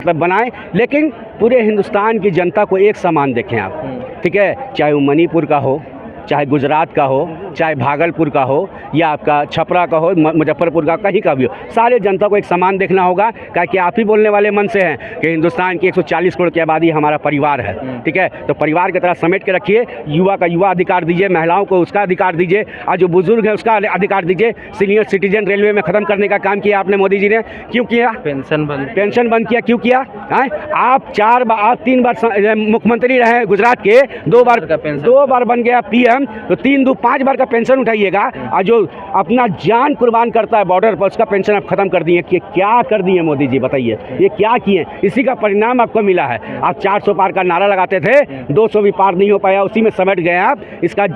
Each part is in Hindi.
मतलब बनाएं, लेकिन पूरे हिंदुस्तान की जनता को एक समान देखें आप, ठीक है। चाहे वो मणिपुर का हो, चाहे गुजरात का हो, चाहे भागलपुर का हो, या आपका छपरा का हो, मुजफ्फरपुर का, कहीं का भी हो, सारे जनता को एक समान देखना होगा। कि आप ही बोलने वाले मन से हैं कि हिंदुस्तान की 140 करोड़ की आबादी हमारा परिवार है, ठीक है। तो परिवार की तरह समेट के रखिए। युवा का युवा अधिकार दीजिए, महिलाओं को उसका अधिकार दीजिए, और जो बुजुर्ग है उसका अधिकार दीजिए। सीनियर सिटीजन रेलवे में ख़त्म करने का काम किया आपने, मोदी जी ने। क्यों किया? पेंशन बंद किया। क्यों किया? आप 3 बार मुख्यमंत्री रहे गुजरात के, 2 बार बन गया PM, तो 3 2 5 बार का पेंशन उठाइएगा। और जो अपना जान कुर्बान करता है बॉर्डर पर, उसका पेंशन आप खत्म कर दिए। कि क्या कर दिए मोदी जी, बताइए ये क्या किए? इसी का परिणाम आपको मिला है। आप 400 पार का नारा लगाते थे, 200 भी पार नहीं हो पाया, उसी में समेट गए आप।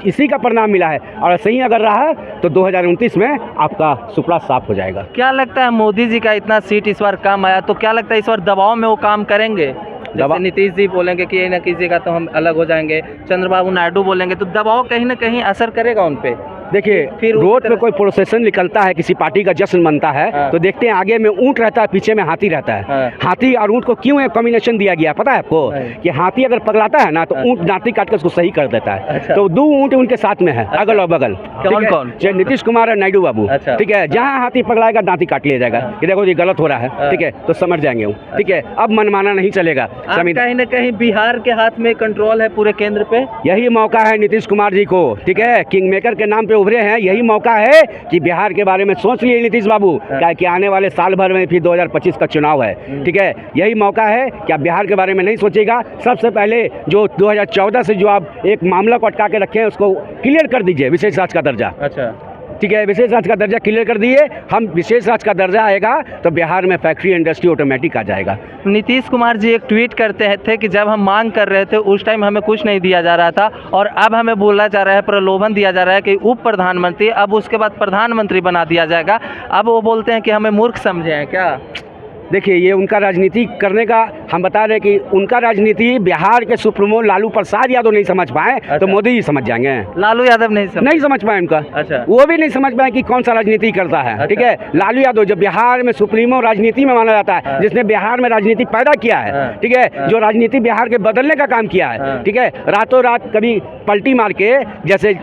इसी का परिणाम मिला है। और सही अगर रहा तो 2029 में आपका सुपड़ा साफ हो जाएगा। क्या लगता है मोदी जी का इतना सीट इस बार कम आया, तो क्या लगता है इस बार दबाव में वो काम करेंगे? जैसे नीतीश जी बोलेंगे कि ये ना कीजिएगा तो हम अलग हो जाएंगे, चंद्रबाबू नायडू बोलेंगे, तो दबाव कहीं ना कहीं असर करेगा उन पे। देखिए, फिर रोड पे कोई प्रोसेशन निकलता है, किसी पार्टी का जश्न बनता है, तो देखते हैं आगे में ऊंट रहता है, पीछे में हाथी रहता है। हाथी और ऊंट को क्यों एक कॉम्बिनेशन दिया गया पता है आपको? कि हाथी अगर पगलाता है ना, तो ऊंट दांती काट कर उसको सही कर देता है। तो 2 ऊंट उनके साथ में है, अगल और बगल। कौन? नीतीश कुमार और नायडू बाबू, ठीक है। जहाँ हाथी पगलाएगा दांती काट लिया जाएगा कि देखो ये गलत हो रहा है, ठीक है, तो समझ जाएंगे वो, ठीक है। अब मनमाना नहीं चलेगा। कहीं ना कहीं बिहार के हाथ में कंट्रोल है पूरे केंद्र पे। यही मौका है नीतीश कुमार जी को, ठीक है। किंग मेकर के नाम पे उभरे हैं, यही मौका है कि बिहार के बारे में सोच लिए नीतीश बाबू। क्या कि आने वाले साल भर में फिर 2025 का चुनाव है, ठीक है। यही मौका है कि आप बिहार के बारे में नहीं सोचिएगा। सबसे पहले जो 2014 से जो आप एक मामला को अटका के रखे हैं, उसको क्लियर कर दीजिए, विशेष राज्य का दर्जा। अच्छा, ठीक है, विशेष राज्य का दर्जा क्लियर कर दिए। हम विशेष राज्य का दर्जा आएगा तो बिहार में फैक्ट्री इंडस्ट्री ऑटोमेटिक आ जाएगा। नीतीश कुमार जी एक ट्वीट करते थे कि जब हम मांग कर रहे थे उस टाइम हमें कुछ नहीं दिया जा रहा था, और अब हमें बोला जा रहा है, प्रलोभन दिया जा रहा है कि उप प्रधानमंत्री, अब उसके बाद प्रधानमंत्री बना दिया जाएगा। अब वो बोलते हैं कि हमें मूर्ख समझे हैं क्या? देखिए, ये उनका राजनीति करने का, हम बता रहे हैं कि उनका राजनीति बिहार के सुप्रीमो लालू प्रसाद यादव नहीं समझ पाए। अच्छा। तो मोदी जी समझ जाएंगे। लालू यादव नहीं समझ पाए उनका। अच्छा। वो भी नहीं समझ पाए कि कौन सा राजनीति करता है। अच्छा। ठीक है, लालू यादव जो बिहार में सुप्रीमो राजनीति में माना जाता है, जिसने बिहार में राजनीति पैदा किया है, ठीक है, जो राजनीति बिहार के बदलने का काम किया है, ठीक है। रातों रात कभी पलटी मार के, जैसे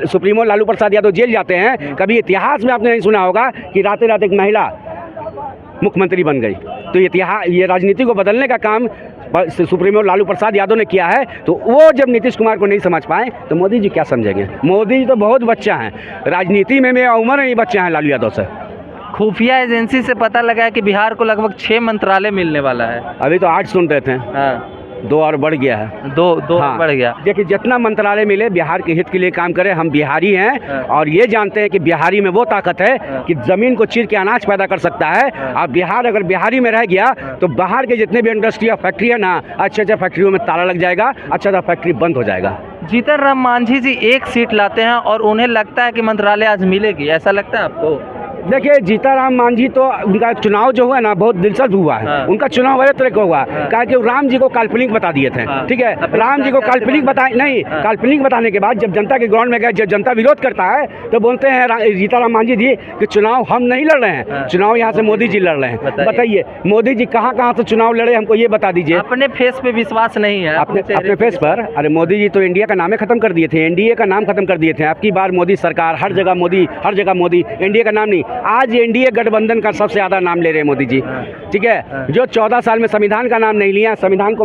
सुप्रीमो लालू प्रसाद यादव जेल जाते हैं, कभी इतिहास में आपने नहीं सुना होगा कि रातें रात एक महिला मुख्यमंत्री बन गई। तो ये राजनीति को बदलने का काम सुप्रीमो लालू प्रसाद यादव ने किया है। तो वो जब नीतीश कुमार को नहीं समझ पाए तो मोदी जी क्या समझेंगे? मोदी जी तो बहुत बच्चा हैं राजनीति में, मेरा उम्र में ही बच्चे हैं लालू यादव से। खुफिया एजेंसी से पता लगा है कि बिहार को लगभग 6 मंत्रालय मिलने वाला है। अभी तो 8 सुन रहे थे। हाँ। 2 और बढ़ गया है। 2 हाँ। बढ़ गया। देखिए, जितना मंत्रालय मिले बिहार के हित के लिए काम करें। हम बिहारी हैं। हाँ। और ये जानते हैं कि बिहारी में वो ताकत है। हाँ। कि ज़मीन को चीर के अनाज पैदा कर सकता है। हाँ। और बिहार अगर बिहारी में रह गया, हाँ, तो बाहर के जितने भी इंडस्ट्री या फैक्ट्री है ना, अच्छे फैक्ट्रियों में ताला लग जाएगा, अच्छा फैक्ट्री बंद हो जाएगा। जीतन राम मांझी जी 1 सीट लाते हैं और उन्हें लगता है कि मंत्रालय आज मिलेगी, ऐसा लगता है आपको? देखिए, जीतन राम मांझी तो उनका चुनाव जो हुआ ना, बहुत दिलचस्प हुआ है। हाँ। उनका चुनाव वजह तरह का हुआ। हाँ। कहा कि राम जी को काल्पनिक बता दिए थे। हाँ। ठीक है, राम जी को काल्पनिक बताए नहीं। हाँ। काल्पनिक बताने के बाद जब जनता के ग्राउंड में गए, जब जनता विरोध करता है, तो बोलते हैं जीतन राम मांझी जी कि चुनाव हम नहीं लड़ रहे हैं। हाँ। चुनाव यहाँ से मोदी जी लड़ रहे हैं। बताइए मोदी जी कहाँ से चुनाव लड़े, हमको ये बता दीजिए। अपने फेस पे विश्वास नहीं है अपने फेस पर। अरे मोदी जी तो इंडिया का नाम खत्म कर दिए थे, एनडीए का नाम खत्म कर दिए थे। आपकी बार मोदी सरकार, हर जगह मोदी, हर जगह मोदी, एनडीए का नाम नहीं। आज एनडीए गठबंधन का सबसे ज्यादा नाम ले रहे हैं मोदी जी, ठीक है। जो 14 साल में संविधान का नाम नहीं लिया, संविधान को